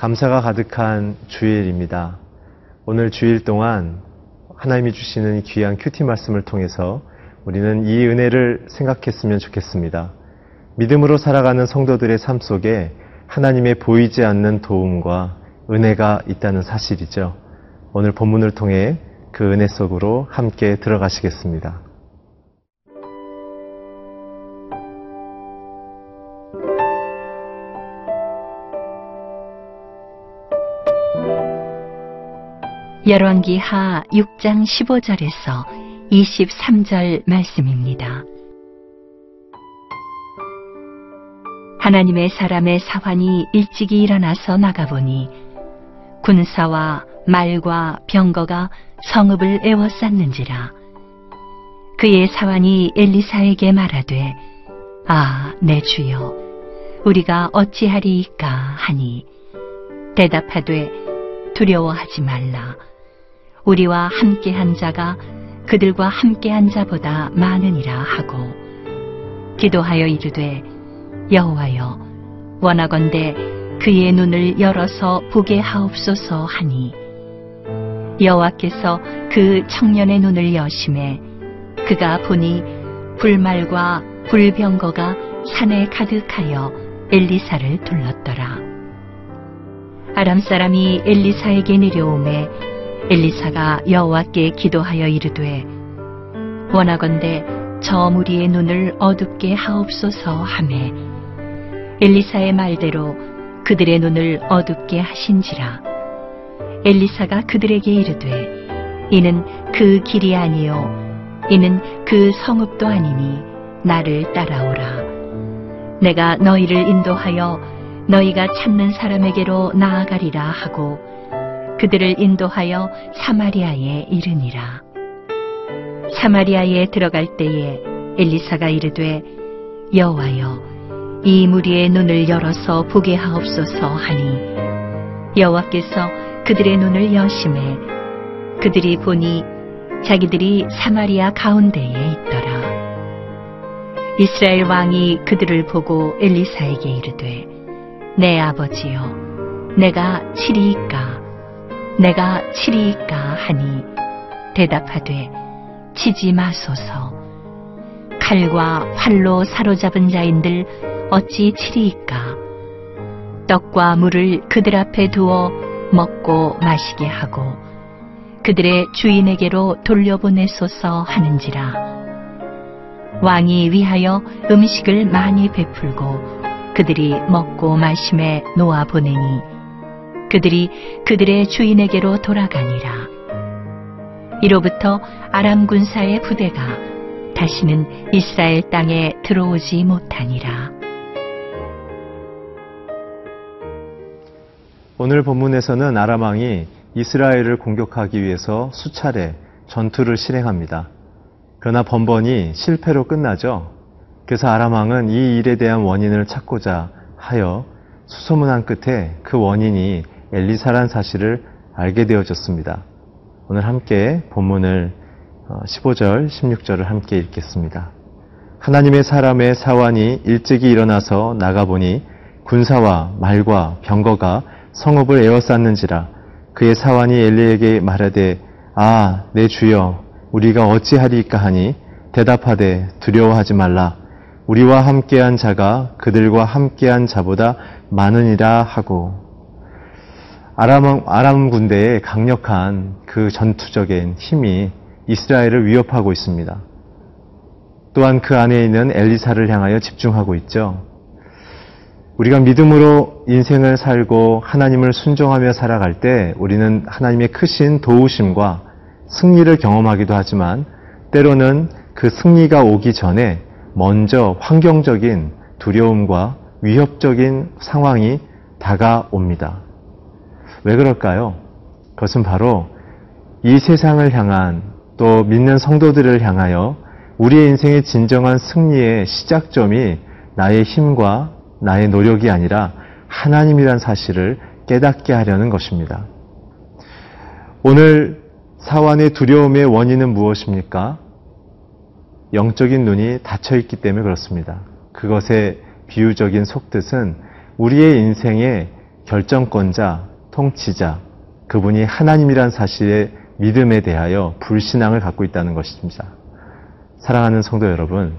감사가 가득한 주일입니다. 오늘 주일 동안 하나님이 주시는 이 귀한 큐티 말씀을 통해서 우리는 이 은혜를 생각했으면 좋겠습니다. 믿음으로 살아가는 성도들의 삶 속에 하나님의 보이지 않는 도움과 은혜가 있다는 사실이죠. 오늘 본문을 통해 그 은혜 속으로 함께 들어가시겠습니다. 열왕기하 6장 15절에서 23절 말씀입니다. 하나님의 사람의 사환이 일찍이 일어나서 나가보니 군사와 말과 병거가 성읍을 에워쌌는지라. 그의 사환이 엘리사에게 말하되 아, 내 주여, 우리가 어찌하리이까 하니 대답하되 두려워하지 말라. 우리와 함께한 자가 그들과 함께한 자보다 많으니라 하고 기도하여 이르되 여호와여, 원하건대 그의 눈을 열어서 보게 하옵소서 하니 여호와께서 그 청년의 눈을 여심해 그가 보니 불말과 불병거가 산에 가득하여 엘리사를 둘렀더라. 아람 사람이 엘리사에게 내려오매 엘리사가 여호와께 기도하여 이르되 원하건대 저 무리의 눈을 어둡게 하옵소서 하매 엘리사의 말대로 그들의 눈을 어둡게 하신지라. 엘리사가 그들에게 이르되 이는 그 길이 아니요 이는 그 성읍도 아니니 나를 따라오라. 내가 너희를 인도하여 너희가 찾는 사람에게로 나아가리라 하고 그들을 인도하여 사마리아에 이르니라. 사마리아에 들어갈 때에 엘리사가 이르되 여호와여, 이 무리의 눈을 열어서 보게 하옵소서 하니 여호와께서 그들의 눈을 여심해 그들이 보니 자기들이 사마리아 가운데에 있더라. 이스라엘 왕이 그들을 보고 엘리사에게 이르되 내 아버지여, 내가 치리이까 하니 대답하되 치지 마소서. 칼과 활로 사로잡은 자인들 어찌 치리이까. 떡과 물을 그들 앞에 두어 먹고 마시게 하고 그들의 주인에게로 돌려보내소서 하는지라. 왕이 위하여 음식을 많이 베풀고 그들이 먹고 마심에 놓아 보내니 그들이 그들의 주인에게로 돌아가니라. 이로부터 아람 군사의 부대가 다시는 이스라엘 땅에 들어오지 못하니라. 오늘 본문에서는 아람 왕이 이스라엘을 공격하기 위해서 수차례 전투를 실행합니다. 그러나 번번이 실패로 끝나죠. 그래서 아람 왕은 이 일에 대한 원인을 찾고자 하여 수소문한 끝에 그 원인이 엘리사란 사실을 알게 되어졌습니다. 오늘 함께 본문을 15절, 16절을 함께 읽겠습니다. 하나님의 사람의 사환이 일찍이 일어나서 나가보니 군사와 말과 병거가 성읍을 에워쌌는지라. 그의 사환이 엘리에게 말하되 아, 내 주여, 우리가 어찌하리이까 하니 대답하되 두려워하지 말라. 우리와 함께한 자가 그들과 함께한 자보다 많으니라 하고. 아람 군대의 강력한 그 전투적인 힘이 이스라엘을 위협하고 있습니다. 또한 그 안에 있는 엘리사를 향하여 집중하고 있죠. 우리가 믿음으로 인생을 살고 하나님을 순종하며 살아갈 때 우리는 하나님의 크신 도우심과 승리를 경험하기도 하지만 때로는 그 승리가 오기 전에 먼저 환경적인 두려움과 위협적인 상황이 다가옵니다. 왜 그럴까요? 그것은 바로 이 세상을 향한 또 믿는 성도들을 향하여 우리의 인생의 진정한 승리의 시작점이 나의 힘과 나의 노력이 아니라 하나님이란 사실을 깨닫게 하려는 것입니다. 오늘 사환의 두려움의 원인은 무엇입니까? 영적인 눈이 닫혀있기 때문에 그렇습니다. 그것의 비유적인 속뜻은 우리의 인생에 결정권자, 통치자, 그분이 하나님이란 사실의 믿음에 대하여 불신앙을 갖고 있다는 것입니다. 사랑하는 성도 여러분,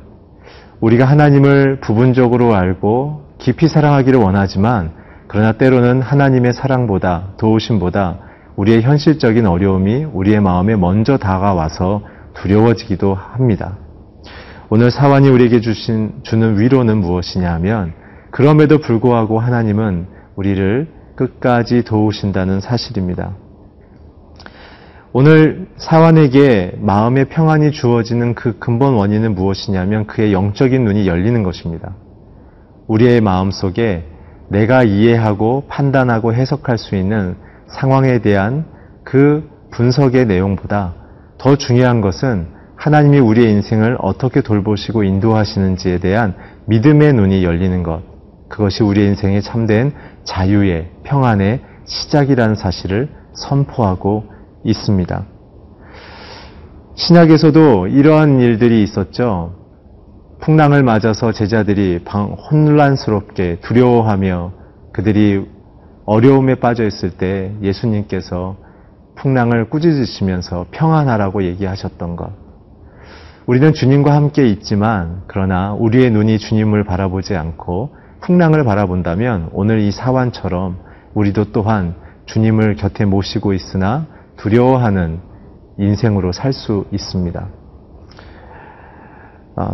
우리가 하나님을 부분적으로 알고 깊이 사랑하기를 원하지만 그러나 때로는 하나님의 사랑보다 도우심보다 우리의 현실적인 어려움이 우리의 마음에 먼저 다가와서 두려워지기도 합니다. 오늘 사환이 우리에게 주는 위로는 무엇이냐 하면 그럼에도 불구하고 하나님은 우리를 끝까지 도우신다는 사실입니다. 오늘 사환에게 마음의 평안이 주어지는 그 근본 원인은 무엇이냐면 그의 영적인 눈이 열리는 것입니다. 우리의 마음속에 내가 이해하고 판단하고 해석할 수 있는 상황에 대한 그 분석의 내용보다 더 중요한 것은 하나님이 우리의 인생을 어떻게 돌보시고 인도하시는지에 대한 믿음의 눈이 열리는 것, 그것이 우리의 인생의 참된 자유의, 평안의 시작이라는 사실을 선포하고 있습니다. 신약에서도 이러한 일들이 있었죠. 풍랑을 맞아서 제자들이 혼란스럽게 두려워하며 그들이 어려움에 빠져 있을 때 예수님께서 풍랑을 꾸짖으시면서 평안하라고 얘기하셨던 것. 우리는 주님과 함께 있지만 그러나 우리의 눈이 주님을 바라보지 않고 풍랑을 바라본다면 오늘 이 사환처럼 우리도 또한 주님을 곁에 모시고 있으나 두려워하는 인생으로 살 수 있습니다.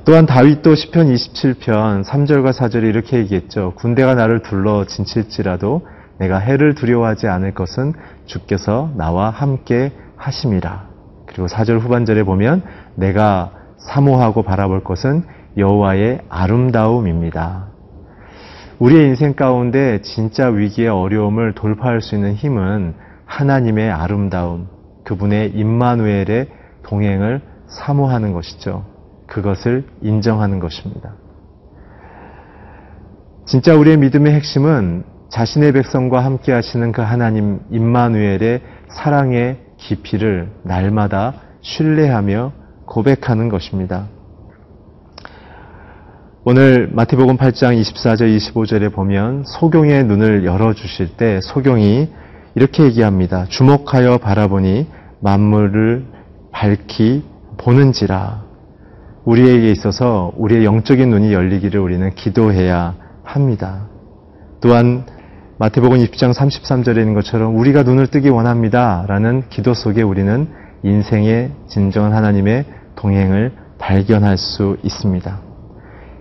또한 다윗도 시편 27편 3절과 4절에 이렇게 얘기했죠. 군대가 나를 둘러 진칠지라도 내가 해를 두려워하지 않을 것은 주께서 나와 함께 하심이라. 그리고 4절 후반절에 보면 내가 사모하고 바라볼 것은 여호와의 아름다움입니다. 우리의 인생 가운데 진짜 위기의 어려움을 돌파할 수 있는 힘은 하나님의 아름다움, 그분의 임마누엘의 동행을 사모하는 것이죠. 그것을 인정하는 것입니다. 진짜 우리의 믿음의 핵심은 자신의 백성과 함께 하시는 그 하나님 임마누엘의 사랑의 깊이를 날마다 신뢰하며 고백하는 것입니다. 오늘 마태복음 8장 24절 25절에 보면 소경의 눈을 열어주실 때 소경이 이렇게 얘기합니다. 주목하여 바라보니 만물을 밝히 보는지라. 우리에게 있어서 우리의 영적인 눈이 열리기를 우리는 기도해야 합니다. 또한 마태복음 20장 33절에 있는 것처럼 우리가 눈을 뜨기 원합니다 라는 기도 속에 우리는 인생의 진정한 하나님의 동행을 발견할 수 있습니다.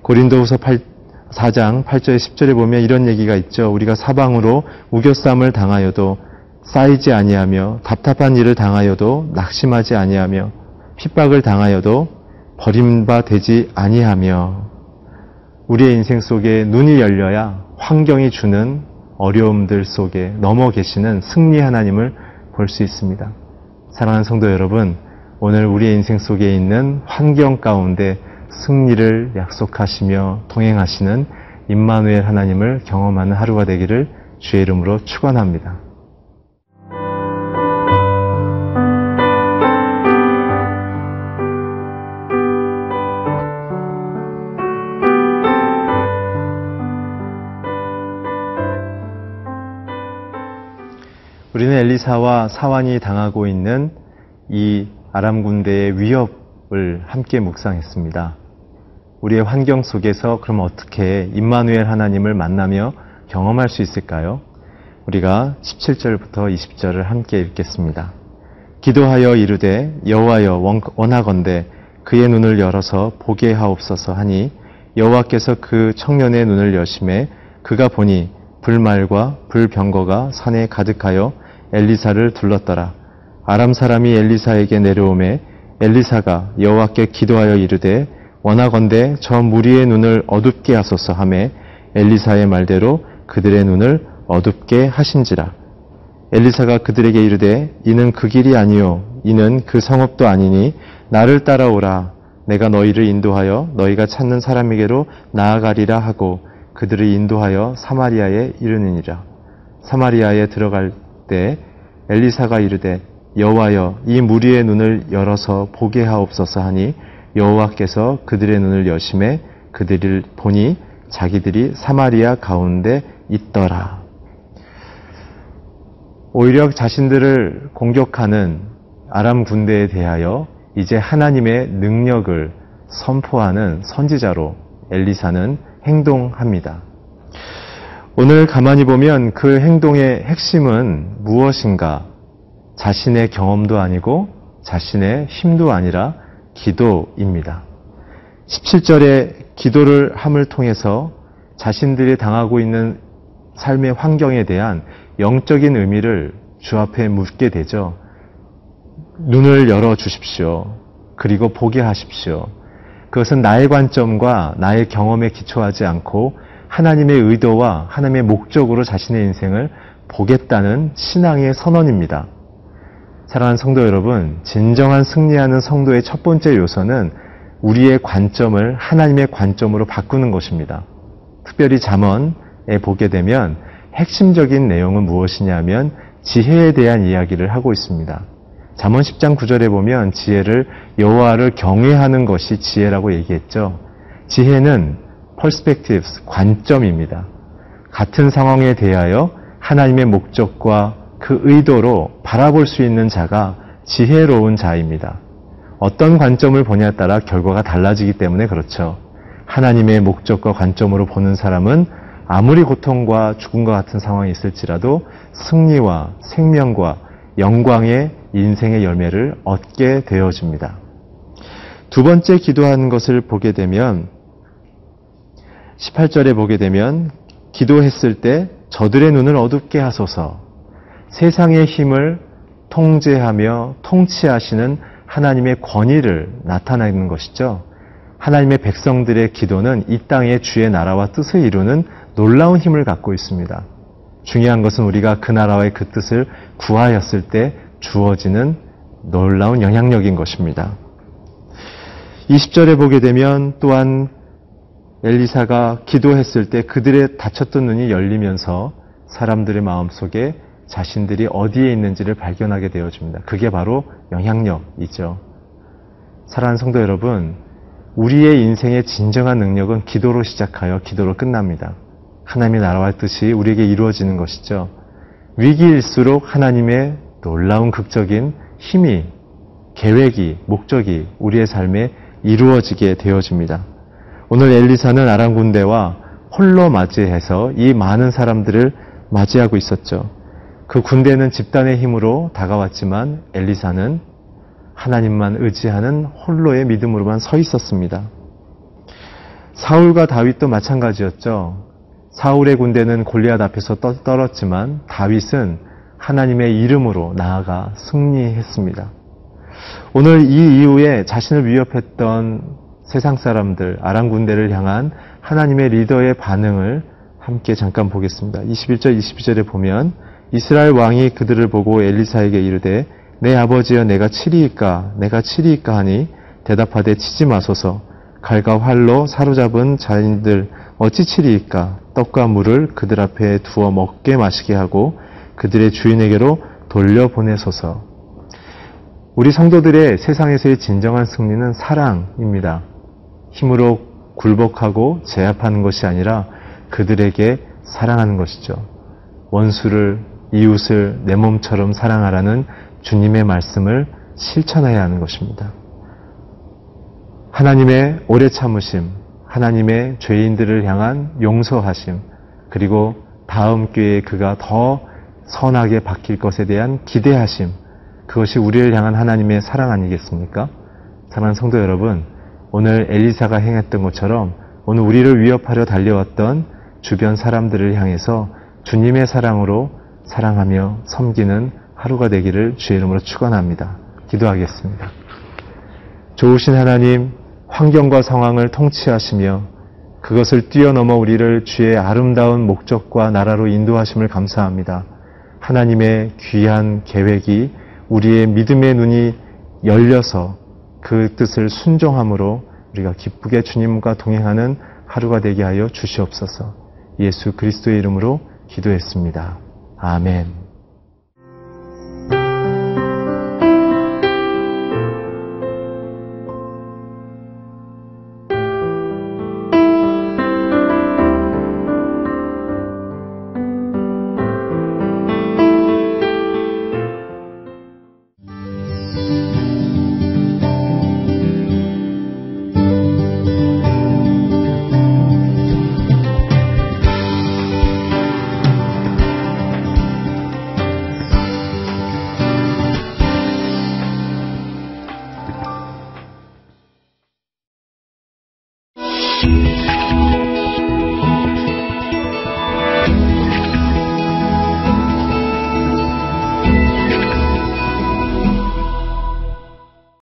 고린도후서 4장 8절에 10절에 보면 이런 얘기가 있죠. 우리가 사방으로 우겨쌈을 당하여도 쌓이지 아니하며 답답한 일을 당하여도 낙심하지 아니하며 핍박을 당하여도 버림받지 아니하며. 우리의 인생 속에 눈이 열려야 환경이 주는 어려움들 속에 넘어 계시는 승리 하나님을 볼 수 있습니다. 사랑하는 성도 여러분, 오늘 우리의 인생 속에 있는 환경 가운데 승리를 약속하시며 동행하시는 임마누엘 하나님을 경험하는 하루가 되기를 주의 이름으로 축원합니다. 우리는 엘리사와 사환이 당하고 있는 이 아람 군대의 위협을 함께 묵상했습니다. 우리의 환경 속에서 그럼 어떻게 임마누엘 하나님을 만나며 경험할 수 있을까요? 우리가 17절부터 20절을 함께 읽겠습니다. 기도하여 이르되 여호와여 원하건대 그의 눈을 열어서 보게 하옵소서 하니 여호와께서 그 청년의 눈을 여심해 그가 보니 불말과 불병거가 산에 가득하여 엘리사를 둘렀더라. 아람 사람이 엘리사에게 내려오매 엘리사가 여호와께 기도하여 이르되 원하건대 저 무리의 눈을 어둡게 하소서 하매 엘리사의 말대로 그들의 눈을 어둡게 하신지라. 엘리사가 그들에게 이르되 이는 그 길이 아니요 이는 그 성읍도 아니니 나를 따라오라. 내가 너희를 인도하여 너희가 찾는 사람에게로 나아가리라 하고 그들을 인도하여 사마리아에 이르느니라. 사마리아에 들어갈 때 엘리사가 이르되 여호와여 이 무리의 눈을 열어서 보게 하옵소서 하니 여호와께서 그들의 눈을 여심해 그들을 보니 자기들이 사마리아 가운데 있더라. 오히려 자신들을 공격하는 아람 군대에 대하여 이제 하나님의 능력을 선포하는 선지자로 엘리사는 행동합니다. 오늘 가만히 보면 그 행동의 핵심은 무엇인가? 자신의 경험도 아니고 자신의 힘도 아니라 기도입니다. 17절에 기도를 함을 통해서 자신들이 당하고 있는 삶의 환경에 대한 영적인 의미를 주 앞에 묻게 되죠. 눈을 열어 주십시오. 그리고 보게 하십시오. 그것은 나의 관점과 나의 경험에 기초하지 않고 하나님의 의도와 하나님의 목적으로 자신의 인생을 보겠다는 신앙의 선언입니다. 사랑하는 성도 여러분, 진정한 승리하는 성도의 첫 번째 요소는 우리의 관점을 하나님의 관점으로 바꾸는 것입니다. 특별히 잠언에 보게 되면 핵심적인 내용은 무엇이냐면 지혜에 대한 이야기를 하고 있습니다. 잠언 10장 9절에 보면 지혜를 여호와를 경외하는 것이 지혜라고 얘기했죠. 지혜는 perspectives, 관점입니다. 같은 상황에 대하여 하나님의 목적과 그 의도로 바라볼 수 있는 자가 지혜로운 자입니다. 어떤 관점을 보냐에 따라 결과가 달라지기 때문에 그렇죠. 하나님의 목적과 관점으로 보는 사람은 아무리 고통과 죽음과 같은 상황이 있을지라도 승리와 생명과 영광의 인생의 열매를 얻게 되어집니다. 두 번째 기도하는 것을 보게 되면 18절에 보게 되면 기도했을 때 저들의 눈을 어둡게 하소서. 세상의 힘을 통제하며 통치하시는 하나님의 권위를 나타내는 것이죠. 하나님의 백성들의 기도는 이 땅의 주의 나라와 뜻을 이루는 놀라운 힘을 갖고 있습니다. 중요한 것은 우리가 그 나라와의 그 뜻을 구하였을 때 주어지는 놀라운 영향력인 것입니다. 20절에 보게 되면 또한 엘리사가 기도했을 때 그들의 닫혔던 눈이 열리면서 사람들의 마음속에 자신들이 어디에 있는지를 발견하게 되어집니다. 그게 바로 영향력이죠. 사랑하는 성도 여러분, 우리의 인생의 진정한 능력은 기도로 시작하여 기도로 끝납니다. 하나님의 나라와 뜻이 우리에게 이루어지는 것이죠. 위기일수록 하나님의 놀라운 극적인 힘이, 계획이, 목적이 우리의 삶에 이루어지게 되어집니다. 오늘 엘리사는 아람 군대와 홀로 맞이해서 이 많은 사람들을 맞이하고 있었죠. 그 군대는 집단의 힘으로 다가왔지만 엘리사는 하나님만 의지하는 홀로의 믿음으로만 서 있었습니다. 사울과 다윗도 마찬가지였죠. 사울의 군대는 골리앗 앞에서 떨었지만 다윗은 하나님의 이름으로 나아가 승리했습니다. 오늘 이 이후에 자신을 위협했던 세상 사람들, 아람 군대를 향한 하나님의 리더의 반응을 함께 잠깐 보겠습니다. 21절, 22절에 보면 이스라엘 왕이 그들을 보고 엘리사에게 이르되 내 아버지여 내가 치리이까 내가 치리이까 하니 대답하되 치지 마소서. 칼과 활로 사로잡은 자인들 어찌 치리이까. 떡과 물을 그들 앞에 두어 먹게 마시게 하고 그들의 주인에게로 돌려보내소서. 우리 성도들의 세상에서의 진정한 승리는 사랑입니다. 힘으로 굴복하고 제압하는 것이 아니라 그들에게 사랑하는 것이죠. 원수를, 이웃을 내 몸처럼 사랑하라는 주님의 말씀을 실천해야 하는 것입니다. 하나님의 오래 참으심, 하나님의 죄인들을 향한 용서하심, 그리고 다음 기회에 그가 더 선하게 바뀔 것에 대한 기대하심, 그것이 우리를 향한 하나님의 사랑 아니겠습니까? 사랑하는 성도 여러분, 오늘 엘리사가 행했던 것처럼 오늘 우리를 위협하려 달려왔던 주변 사람들을 향해서 주님의 사랑으로 사랑하며 섬기는 하루가 되기를 주의 이름으로 축원합니다. 기도하겠습니다. 좋으신 하나님, 환경과 상황을 통치하시며 그것을 뛰어넘어 우리를 주의 아름다운 목적과 나라로 인도하심을 감사합니다. 하나님의 귀한 계획이 우리의 믿음의 눈이 열려서 그 뜻을 순종함으로 우리가 기쁘게 주님과 동행하는 하루가 되게 하여 주시옵소서. 예수 그리스도의 이름으로 기도했습니다. 아멘.